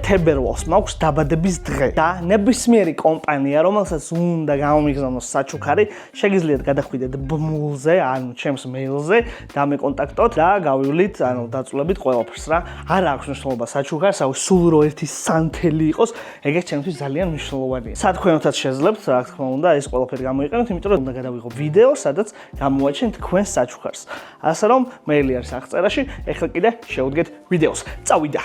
თებერვალს მაქვს დაბადების დღე და ნებისმიერი კომპანია, რომელსაც უნდა გამომიგზავნოს საჩუქარი, შეგიძლიათ გადახვიდეთ ბმულზე, ანუ ჩემს მეილზე და მეკონტაქტოთ და გავივლით, ანუ დაწვრილებით ყველაფერს რა. არ აქვს მნიშვნელობა საჩუქარს, სულ რო ერთი სანთელი იყოს, ეგეც ჩემთვის ძალიან მნიშვნელოვანია. სათქვენოთაც შეძლებთ, რა თქმა უნდა, ეს ყველაფერი გამოიყენოთ, იმიტომ რომ უნდა გადავიღო ვიდეო, სადაც გამოვაჩენთ თქვენს საჩუქარს. ასე რომ მეილი არის აღწერაში, ეხლა კიდე შევდგეთ ვიდეოს. წავიდა.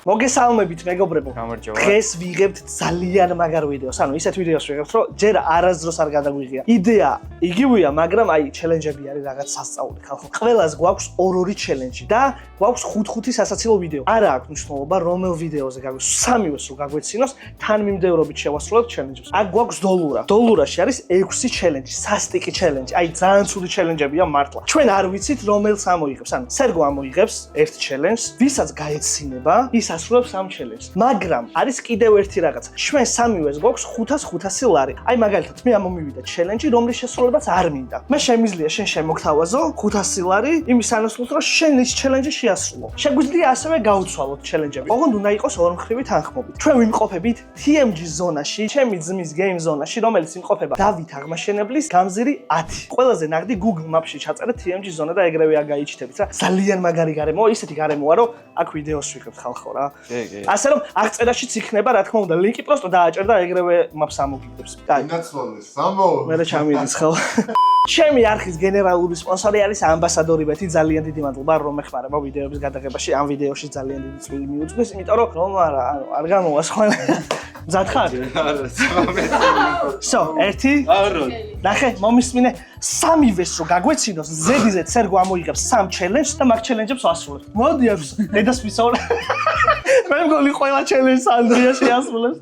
მოგესალმებით მეგობრებო. დღეს ვიღებთ ძალიან მაგარ ვიდეოს. ანუ ისეთ ვიდეოს ვიღებთ, რომ ჯერ არასდროს არ გადაგვიღია. იდეა იგივეა, მაგრამ აი ჩელენჯები არის რაღაც სასწაული ხალხო. ყველას გვაქვს ორ-ორი ჩელენჯი და გვაქვს 5-5 სასაცილო ვიდეო. არა აქვს მნიშვნელობა რომელ ვიდეოზე გაგვეცინოს, სამივეს რო გაგვეცინოს, თან მიმდევრობით შევასრულებთ ჩელენჯებს. აქ გვაქვს დოლურა. დოლურაში არის 6 ჩელენჯი, სასტიკი ჩელენჯი. აი ძალიან ცუდი ჩელენჯებია მართლა. ჩვენ არ ვიცით რომელს ამოიღებს. ანუ სერგო ამოიღებს ერთ ჩელენჯს, ვისაც გაეცინება, ის ასრულებს ამ ჩელენჯს. მაგრამ არის კიდევ ერთი რაღაცა. ჩვენ სამივეს გვაქვს 500 ლარი. აი მაგალითად მე ამომივიდა ჩელენჯი, რომლის შესრულებაც არ მინდა. მე შემიძლია შენ შემოგთავაზო 500 ლარი იმის სანაცვლოდ, რომ შენ ის ჩელენჯი შეასრულო. შეგვიძლია ასევე გაუცვალოთ ჩელენჯები. ოღონდ უნდა იყოს ორმხრივი თანხმობით. ჩვენ ვიმყოფებით TMG ზონაში, ჩემი ძმის game ზონაში, რომელიც იმყოფება დავით აღმაშენებლის გამზირი 10. ყველაზე ნაღდი Google Maps-ში ჩაწერეთ TMG ზონა და ეგრევე აგაიჩნდებით რა. ძალიან მაგარი გარემოა, ისეთი გარემოა, რომ აქ ვიდეოს ვიღებთ ხალხო რა. ასე რომ აღწერაშიც იქნება, რა თქმა უნდა, ლინკი პროსტო დააჭერ და ეგრევე Maps ამოგიგდებს. ინაცვალეს, სამო. მე ჩამიდის ხო? ჩემი არხის გენერალური სპონსორი არის ამბასადორი ბეთი. ძალიან დიდი მადლობა რომ ეხმარება ვიდეოების გადაღებაში. ამ ვიდეოში ძალიან დიდი წვლილი მიუძღვის, იმიტომ რომ არ გამოვა სხვა. მზად ხარ? არა, 13. სო, ერთი? არა. ნახე, მომისმინე, სამივეს რო გაგვეცინოს, ზედიზე სერგო ამოიღებს 3 ჩელენჯს და მაგ ჩელენჯებს ვასრულებ. მოდი აქვს, დედას ვისაუბრე. მე მგონი ყველა ჩელენჯს ანდრია შეასრულებს.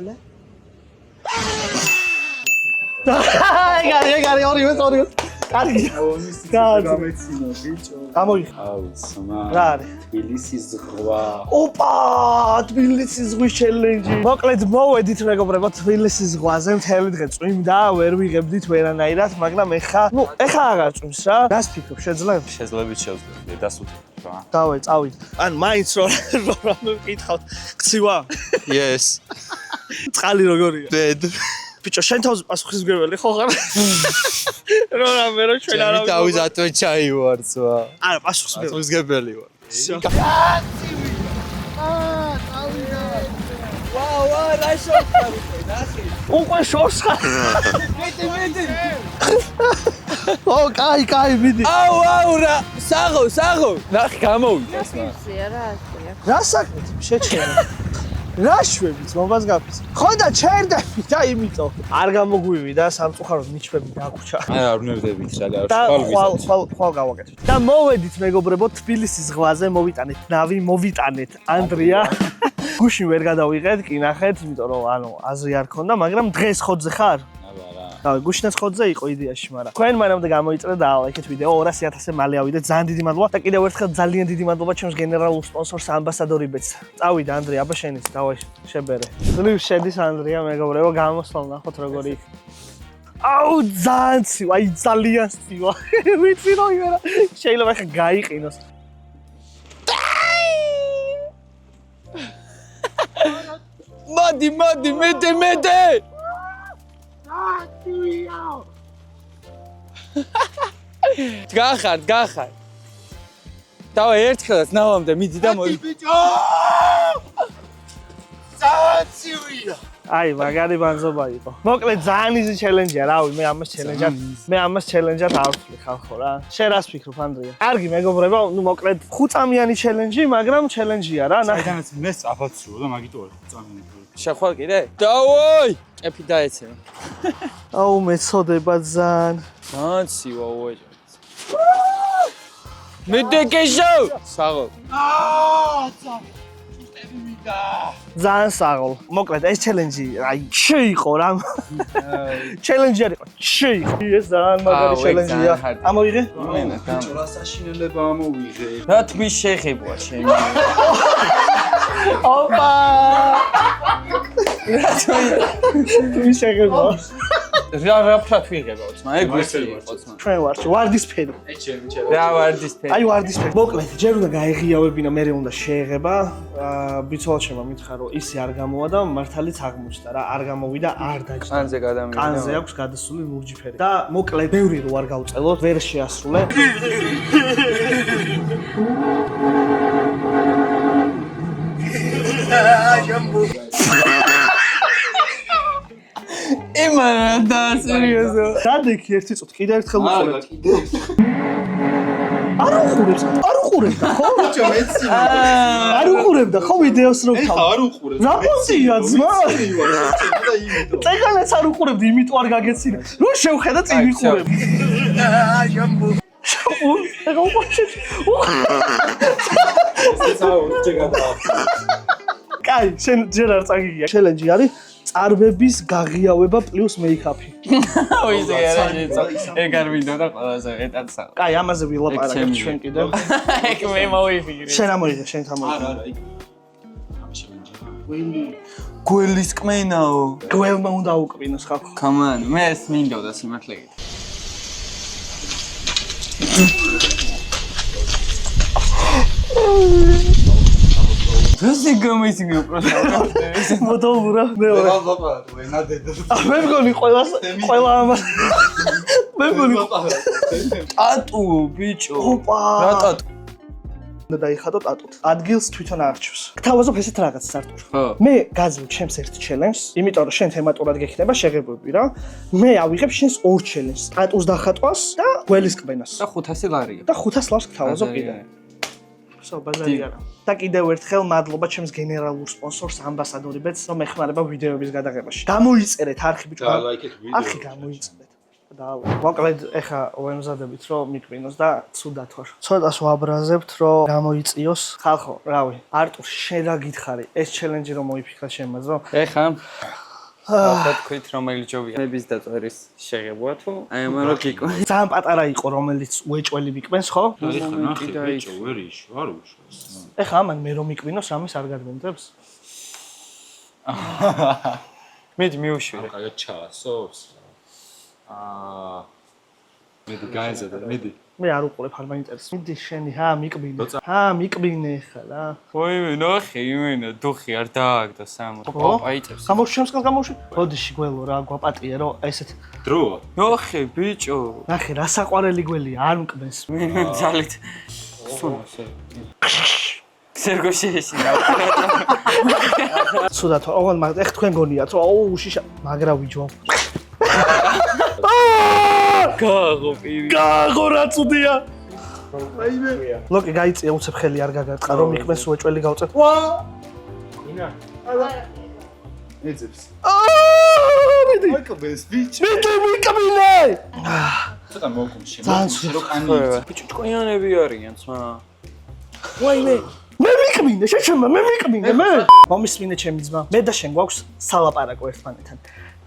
ლა. ეგარი ორივე. კარგი. გამეცინა ბიჭო. გამოიღე. აუცმა. რა არის? თბილისის ზღვა. ოპა, თბილისის ზღვის ჩელენჯი. მოკლედ მოვედით მეგობრებო თბილისის ზღვაზე, მთელი დღე წვიმდა, ვერ ვიღებდით ვერანაირად, მაგრამ ეხა აღარ წვიმს რა. რას ფიქრობ, შეძლებ? შეძლებით შევძლებ, დასუთი რა. დავე, წავიდე. ან მაინც რომ მეკითხავთ, გცივა? Yes. წყალი როგორია? Bed. ბიჭო, შენ თავზე პასუხისმგებელი ხო ხარ? რამე რომ ჩვენ არ ჩემი თავის ატვე ჩაი ვარ ზვა. არა, პასუხისმგებელი. პასუხისმგებელი ვარ. ვაუ, რა შორტა ნახე. უკვე შორს ხარ. მეტი. ო, კაი, მიდი. აუ, რა. საღო. ნახე, გამოვიდა. რა საქმე შეჩერე? რა შვებით მომას გაფიც. ხო და ჩერდები და იმიტომ. არ გამოგვივიდა სამწუხაროდ ნიჩბები დაგვრჩა. არ ვნერდებით რა, და ხვალ გავაკეთეთ. და მოვედით მეგობრებო თბილისის ზღვაზე, მოვიტანეთ ნავი, მოვიტანეთ ანდრია. გუშინ ვერ გადავიღეთ, კი ნახეთ, იმიტომ რომ ანუ აზრი არ ქონდა, მაგრამ დღეს ხოძე ხარ? დავი, გუშინაც ხოძე იყო იდეაში, მაგრამ თქვენ მანამდე გამოიწერეთ და ალაიქეთ ვიდეო 200.000-ზე მალე ავიდეთ. ძალიან დიდი მადლობა და კიდევ ერთხელ ძალიან დიდი მადლობა ჩემს გენერალურ სპონსორს ამბასადორი ბეთს. წავიდა ანდრია, აბა შენიც, დავай, შებერე. ძლივს შედის ანდრია მეგობრებო, გამოსვალ ნახოთ როგორი. აუ, ძალიან ცივა, აი ძალიან ცივა. ვიცი რომ იმერა შეიძლება ხა გაიყინოს. მოდი, მეტე. გახარ. დავა ერთხელაც ნავამდე მიდი და მოდი. ბიჭო! წაცივია. აი, მაგარი ბანზობა იყო. მოკლედ ძალიან იზი ჩელენჯია, რავი, მე ამას ჩელენჯად არ ვთვლი ხალხო რა. შენ რას ფიქრობ, ანდრია? კარგი მეგობრებო, ნუ მოკლედ 5 წამიანი ჩელენჯი, მაგრამ ჩელენჯია რა. საიდანაც მე სწრაფად სულა და მაგიტო 5 წამიანი. შეხვალ კიდე? დავაი! ჭეფი დაეცემა. აუ, მეწოდება ძალიან. ანცივა უეჭა. მედეკეშო! საღო. ძალიან საღოლ. მოკლედ ეს ჩელენჯი, აი, შეიყო რა. ჩელენჯი არ იყო. შეიხო. ეს ძალიან მაგარი ჩელენჯია. ამოიღე? რა საშინელება ამოვიღე. რა თმის შეხებოა შენ? ოპა! თუ შეგება. რა ფრათ ვიღებაო ძმა? ეგ ვეცი იყო ძმა. ჩვენ ვარ, ვარდისფერი. რა ვარდისფერი? აი ვარდისფერი. მოკლედ, ჯერ უნდა გაეღიავებინა, მერე უნდა შეეღება. ბიცოლჩება მითხრა რომ ისი არ გამოვა და მართალიც აღმოჩნდა რა, არ გამოვიდა, არ დაჭდა. კანზე გადამიგდა. კანზე აქვს გადასული ლურჯი ფერი. და მოკლედ, ბევრი რო არ გავწელოთ, ვერ შეასრულე. იმანა და სერიოზო. დადექი ერთი წუთი, კიდე ერთხელ უყურებ. არ უყურებდა, ხო? ბიჭო, მეცი. არ უყურებდა, ხო ვიდეოს რო ეხა ვთავ. არ უყურებ. რა პოზია ძმა? და იმიტომ. წეგანაც არ უყურებდი, იმიტომ არ გაგეცინა. რო შევხედა წინ ვიყურებ. ეხა უყურე. კაი, შენ ჯერ არ წაგიგია. ჩელენჯი არის წარბების გაღიავება პლუს მეიქაპი. ოი ზერა ეგ არ მინდოდა ყველაზე მეტად. კაი, ამაზე ვილაპარაკებთ ჩვენ კიდევ. ეგ მე მოვიფიქრე. შენ ამოიღე, შენ თამოიღე. არა, გველის კმენაო. გველმა უნდა უკბინოს ხალხო. Come on, მე ეს მინდოდა სიმართლე გითხრა. რაზე გამიზიგო პროსტა. მოდოვრა მეორე. ვენა დედა. მე მგონი ყველა ამას. მე მგონი ტატუ ბიჭო. ოპა. რა ტატუ? და დაიხადოთ ატოთ. ადგილს თვითონ არჩევს. გთავაზობ ესეთ რაღაცას არტურ. ხო. მე გაძლევ ჩემს ერთ ჩელენჯს, იმიტომ რომ შენ თემატურად გექნება შეღებები რა. მე ავიღებ შენს ორ ჩელენჯს. ატუს დახატვას და გველის კბენას. და 500 ლარია. და 500 ლარს გთავაზობ კიდე. სო ბაზარი არა. და კიდევ ერთხელ მადლობა ჩემს გენერალურ სპონსორს ამბასადორი ბეთს, რომ ეხმარება ვიდეოების გადაღებაში. გამოიწერეთ არხი ბიჭო. და ლაიქეთ ვიდეო. არხი გამოიწერეთ. და მოკლედ ეხა ვემზადებით რომ მიკვინოს და ცუდად ვარ. ცოტას ვაბრაზებთ რომ გამოიწიოს. ხალხო, რავი, არტურ შენ რა გითხარი? ეს ჩელენჯი რომ მოიფიქრა შემაც რომ ეხა ახლა თქვით რომელი ჯობია ნების დაწერის შეღებოა თუ აი ამან რო გიკვენ. ძალიან პატარა იყო რომელიც უეჭველი ვიკვენს, ხო? ეხა ნახე ბიჭო, ვერ იშო, არ უშავს. ეხა ამან მე რომ მიკვინოს რამის არ გადმენდებს? მიდი მიუშვიდე. კაი ჩაასოს. მიდი გაიზარდა, მიდი. მე არ უყურებ, არ მაინტერესებს. მიდი შენი, მიკბინე. მიკბინე ხა რა. ვაიმე, ნახე, იმენა, დუხი არ დააგდა სამო. აიწევს. გამოუშვი, გამოუშვი. ბოდიში გველო რა, გვაპატიე რომ ესეთ დროა. ნახე, ბიჭო. ნახე, რა საყვარელი გველია, არ მკბენს. ძალით. სულასე. სერგო შეეშინა. ცუდად, ოღონდ მაგ ეხ თქვენ გონიათ რომ აუ შიშა, მაგრა ვიჯო. გაღო პირი. გაღო რა წუდია. ვაიმე. ლოკი გაიწია უცებ ხელი არ გაგარტყა რომ მიკბენს უეჭველი გავწევ. ვა! ინა. ეძებს. მიდი. აიკბეს ბიჭო. მიდი მიკბინე. ცოტა მოვკუმ შენ. ძალიან რომ კანი. ბიჭო, ჭკვიანები არიან ძმა. ვაიმე. მე მიკბინე, შეჩემა, მე მიკბინე, მე. მომისმინე ჩემი ძმა. მე და შენ გვაქვს სალაპარაკო ერთმანეთთან.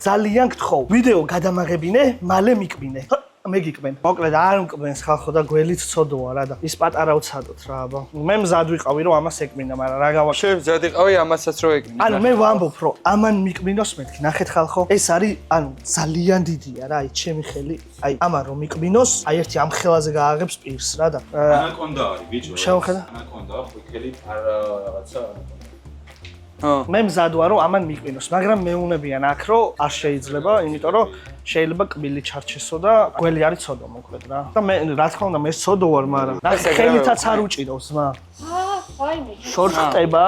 ძალიან გთხოვ, ვიდეო გადამაღებინე, მალე მიკბინე. მე გიკბენ. მოკლედ არ მკბენს ხალხო და გველით ცოდოა რა და ის პატარა უცადოთ რა აბა. მე მზად ვიყავი რომ ამას ეკბინა, მაგრამ რა გავაკეთე? შენ მზად იყავი ამასაც რო ეკბინე. ანუ მე ვამბობ რომ ამან მიკბინოს მეთქი, ნახეთ ხალხო, ეს არის ანუ ძალიან დიდია რა, აი ჩემი ხელი, აი ამან რომ მიკბინოს, აი ერთი ამ ხელაზე გააღებს პირს რა და ანაკონდა არის ბიჭო. შევხედა. ანაკონდა, ხელი არა რაღაცა. მე მზად ვარ რომ ამან მიკბინოს, მაგრამ მეუნებიან აქ რომ არ შეიძლება, იმიტომ რომ შეიძლება კბილი ჩარჩესო და გველი არის ცოდო მოკლედ რა. და მე რა თქმა უნდა მე ცოდო ვარ, მაგრამ ხელითაც არ უჭირავს ძმა. ვაიმე. შორს ხტება?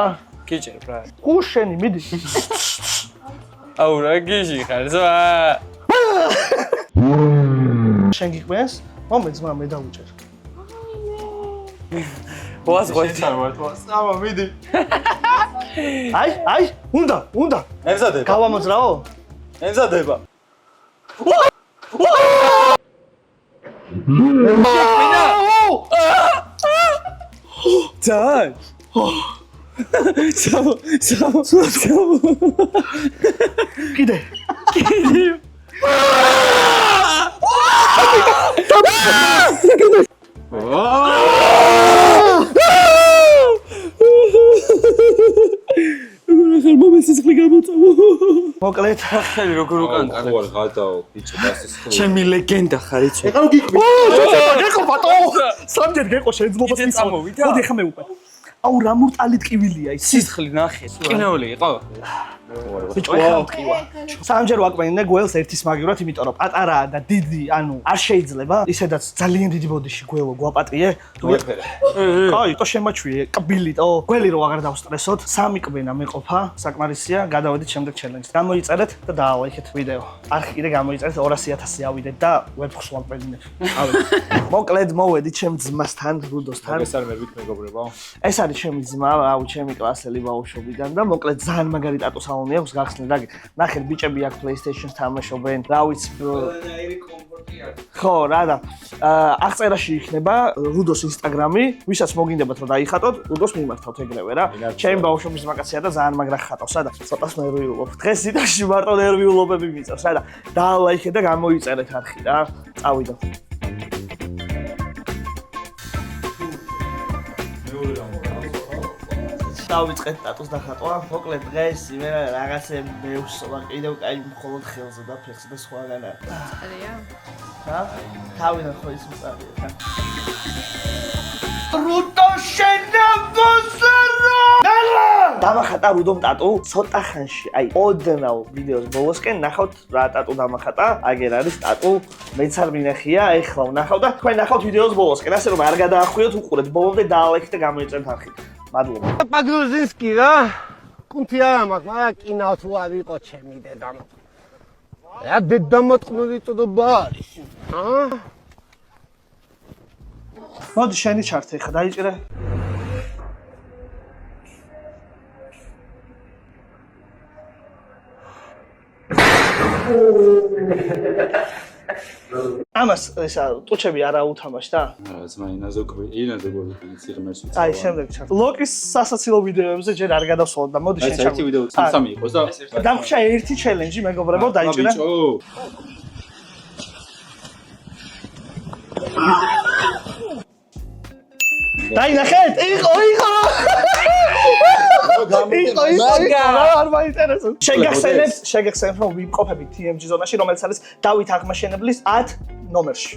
გიჭერ რა. გუშენი მიდი. აუ რა გიჟი ხარ ზვა. შენ გიკბენს? მომე ძმა მე დავუჭერ. ვას გოჩ. სამა მიდი. აი, უნდა. ემზადება. გავამოძრაო? ემზადება. ძალიან. სამო. კიდე. ხარ მომესიცხლი გამოწავო. მოკლედ, ხელი როგორ უკან ხო არ გადაო ბიჭო დასის ხო ჩემი ლეგენდა ხარ იცი. ეხლა გიყვი. გეკო ბატო. სამჯერ გეკო შეიძლება იცი წამოვიდა? მოდი ხა მე უკვე. აუ რა მურტალი ტკივილია ის. სისხლი ნახე. ყინეული იყო. ბიჭო ეხლა ტკივა. სამჯერ ვაკმენინე გველს ერთის მაგივრად, იმიტომ რომ პატარაა და დიდი, ანუ არ შეიძლება. ისედაც ძალიან დიდი ბოდიში გველო გვაპატიე. კაი, то შემაჩვიე, კბილიტო. გველი რო აღარ დავსტრესოთ. 3 კბენა მეყოფა, საკმარისია. გადავედით შემდეგ ჩელენჯს. გამოიწერეთ და დაავაიქეთ ვიდეო. არხი კიდე გამოიწერეთ 200.000-ი ავიდეთ და ვებხს ვამპენინებ. ავიდეთ. მოკლედ მოვედით ჩემ ძმასთან, რუდოსთან. ეს არ მერვით მეგობრებო ეს არის ჩემი ძმა, აუ ჩემი კლასელი ბავშვობიდან და მოკლედ ძალიან მაგარი ტატუსალონი აქვს გახსნილი და ნახეთ ბიჭები აქ PlayStation-ს თამაშობენ, რა ვიცი. ყველანაირი კომფორტი აქვს. ხო, რა და აღწერაში იქნება რუდოს Instagram-ი, ვისაც მოგინდებათ რომ დაიხატოთ, რუდოს მიმართავთ ეგრევე რა. ჩემი ბავშვობის მაკაცია და ძალიან მაგრა ხატავს და ცოტას ნერვიულობ. დღეს იდაში მარტო ნერვიულობები მიწევს რა და დაალაიქეთ და გამოიწერეთ არხი რა. წავიდო. დავიწყეთ ტატუს დახატვა. მოკლედ დღეს მე რაღაცები მევსოვა კიდევ კაი მხოლოდ ხელზე და ფეხზე და სხვაგან არა. წარია? რა? თავიდან ხო ის მწარია. რუდო შენაბოზერო! ნალა! დამახატა რუდომ ტატუ ცოტა ხანში. აი, ოდნავ ვიდეოს ბოლოსკენ ნახავთ რა ტატუ დამახატა. აგერ არის ტატუ. მეც არ მინახია, ეხლა ვნახავ და თქვენ ნახავთ ვიდეოს ბოლოსკენ. ასე რომ არ გადაახვიოთ, უყურეთ ბოლომდე დაალექით და გამოიწერთ არხი. მადლობა. პაგრუზინსკი რა? კუნთი არა მაქვს, მაგრამ კინავ თუ არ იყო ჩემი დედამ. რა დედამოწყნული წოდობა არის? მოდი შენი ჩართე ხა დაიჭირე. ამას ესა ტუჩები არა უთამაშდა? რა ძმა ინაზო გვი ციხმერს ვიცი აი შემდეგ ჩართ. ლოკის სასაცილო ვიდეოებზე ჯერ არ გადავსვათ და მოდი შენ ეს ერთი ვიდეო სამსამი იყოს და დამხშა ერთი ჩელენჯი მეგობრებო დაიჭირე. ბიჭო დაინახეთ? იყო. არ მაინტერესებს. შეგახსენებ რომ ვიმყოფებით TMG ზონაში, რომელიც არის დავით აღმაშენებლის 10 ნომერში.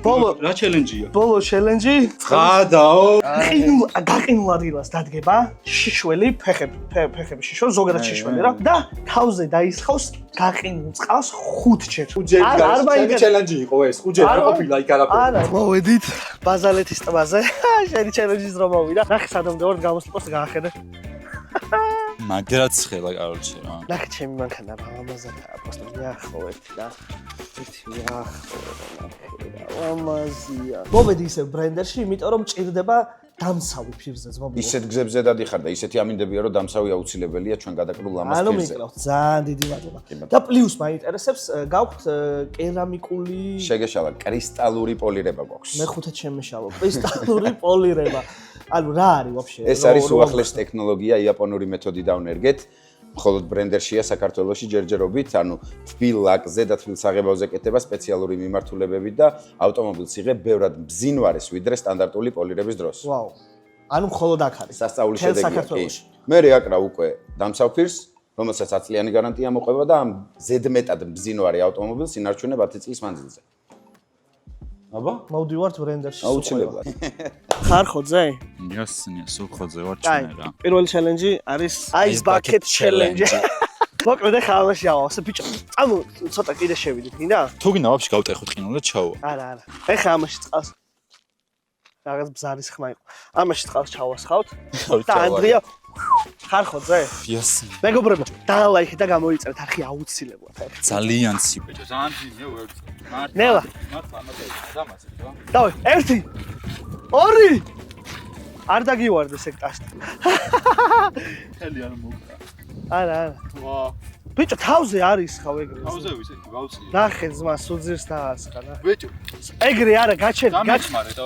რა ჩელენჯია? ბოლო ჩელენჯი. გადაო გაყინულ ადგილას დადგება შიშველი, ფეხები შიშველი, ზოგადად შიშველი რა და თავზე დაისხავს გაყინულ წყალს 5ჯერ. არ მაინტერესებს. ჩელენჯი იყო ეს, 5ჯერ არ ყოფილა იქ არაფერი. არა, მოვედით ბაზალეთის ტბაზე. შენი ჩელენჯის რომ მოვიდა. ნახე სადამდე ვარ გამოსწორს და გაახედე. მაგრაც ხელა კაროჩე რა. ნახე ჩემი მანქანა ამაზადა აპოსტოლი ახო ერთი და ერთი ახო ამაზია. მოვედი ისე ბრენდერში, იმიტომ რომ ჭირდება დამცავი ფირზე ზმობილო. ისეთ გზებზე დადიხარ და ისეთი ამინდებია რომ დამცავი აუცილებელია ჩვენ გადაკრულ ამას ანუ ფირზე. მიყავთ ძალიან დიდი მადლობა. და პლუს მაინტერესებს გაქვთ კერამიკული შეგეშალა კრისტალური პოლირება გვაქვს. მეხუთე შემეშალო კრისტალური პოლირება. ანუ რა არის ვაფშე? ეს არის უახლესი ტექნოლოგია, იაპონური მეთოდი დავნერგეთ. მხოლოდ ბრენდერშია საქართველოში ჯერჯერობით, ანუ თბილ ლაკზე და თბილ საღებავზე კეთდება სპეციალური მიმართულებებით და ავტომობილს იღებ ბევრად მბზინვარეს ვიდრე სტანდარტული პოლირების დროს. ვაუ. ანუ მხოლოდ აქ არის. სასწაულის მთელ შედეგია. საქართველოში. მე რეაკრა უკვე დამცავ ფირს, რომელსაც 100 წლიანი გარანტია მოყვება და ამ ზედმეტად მბზინვარი ავტომობილს ინარჩუნებ 10 წლის მანძილზე. აბა? მოვდივართ ბრენდერში. აუცილებლად. ხარ ხოძე? იასნია, სულხოძე ვარ აი, ჩვენ რა. პირველი ჩელენჯი არის Ice Bucket Challenge. მოკლედ ახლა ამაში ავავსე ბიჭო. წამო ცოტა კიდე შევიდით, გინდა? თუ გინდა ვაფშე გავტეხოთ ყინულად ჩავა. არა. ახლა ამაში წყალს რაღაც ბზარის ხმა იყო. ამაში წყალს ჩავასხავთ. და ანდრია ხარ ხოძე? იასნია. მეგობრებო, დაალაიქე და გამოიწერეთ არხი აუცილებლად. ძალიან ციბეჭო. ძალიან ძინე ვერ. ნელა. მართლა ამაზე დამასე რა. დავი, 1 2 არ დაგივარდეს ეგ ტასტი. ხელი არ მოკრა. არა. ვა. ბიჭო, თავზე არის ხავ ეგრე. თავზე ვისე, გავწი. ნახე ძმა, სუძირს დაასხა რა. ბიჭო, ეგრე არა, გაჩერდი. გამეჭმარეთო.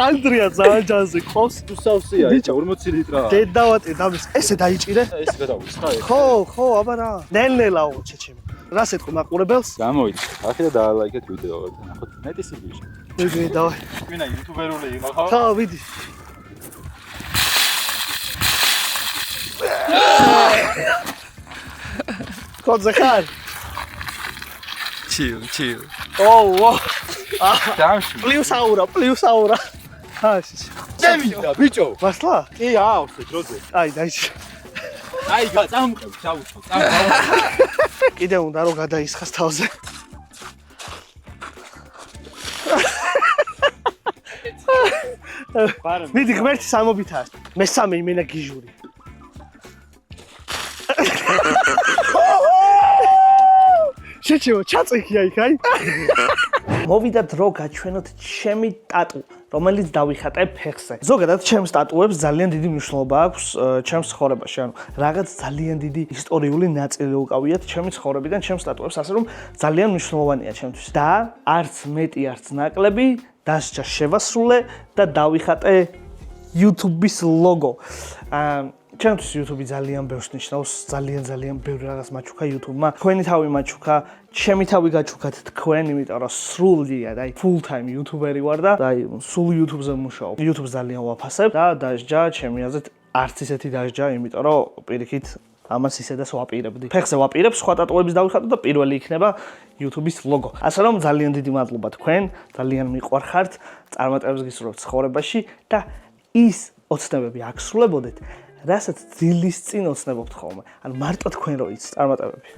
ანდრია ძალიან ჯანზე ყავს. თუ სავსეა, ბიჭო, 40 ლიტრაა. დედავატი დამის. ესე დაიჭირე? ეს გადავისხა. ხო, აბა რა. ნელ-ნელაო ჩეჩემი. რა სიტყვი მაყურებელს? გამოიწვია. ახლა და დაალაიქეთ ვიდეო, ნახოთ მეტი სიგვიში. ვიდეო დავай. ვინა იუთუბერული იყო ხო? ხო, ვიდი. კოძე ხარ? ჩილ. ოუ. დამში. პლუს აურა. ხაში. წემიდა ბიჭო. მასლა? კი აავსე დროზე. აი, დაიჭი. აი წამყევ, ჩავუწყო. კიდე უნდა რომ გადაისხას თავზე. მიდი ღმერთი სამობითაა. მესამე იმენა გიჟური. შეჩეო, ჩაწიქია იქ აი. მოვიდა დრო გაჩვენოთ ჩემი ტატუ, რომელიც დავიხატე ფეხზე. ზოგადად ჩემს ტატუებს ძალიან დიდი მნიშვნელობა აქვს ჩემს ცხოვრებაში. ანუ რაღაც ძალიან დიდი ისტორიული ნაწილი უკავიათ ჩემი ცხოვრებიდან ჩემს ტატუებს, ასე რომ ძალიან მნიშვნელოვანია ჩემთვის. და არც მეტი, არც ნაკლები, დასჯა შევასრულე და დავიხატე YouTube-ის ლოგო. ჩემთვის YouTube ძალიან ბევრს ნიშნავს, ძალიან ბევრი რაღაც მაჩუქა YouTube-მა. თქვენი თავი მაჩუქა, ჩემი თავი გაჩუქათ თქვენ, იმიტომ რომ სრულია და full time YouTuber-ი ვარ და სულ YouTube-ზე ვმუშაობ. YouTube-ს ძალიან ვაფასებ და დასჯა ჩემი აზრით არც ისეთი დასჯა, იმიტომ რომ პირიქით ამას ისედაც ვაპირებდი. ფეხზე ვაპირებ, სხვა ტატუების დავიხატო და პირველი იქნება YouTube-ის ლოგო. ასე რომ ძალიან დიდი მადლობა თქვენ, ძალიან მიყვარხართ, წარმატებებს გისურვებთ ცხოვრებაში და ის ოცნებები აღსრულებოდეთ, რასაც ძილის წინ ოცნებობთ ხოლმე. ანუ მარტო თქვენ რო იცით წარმატებები.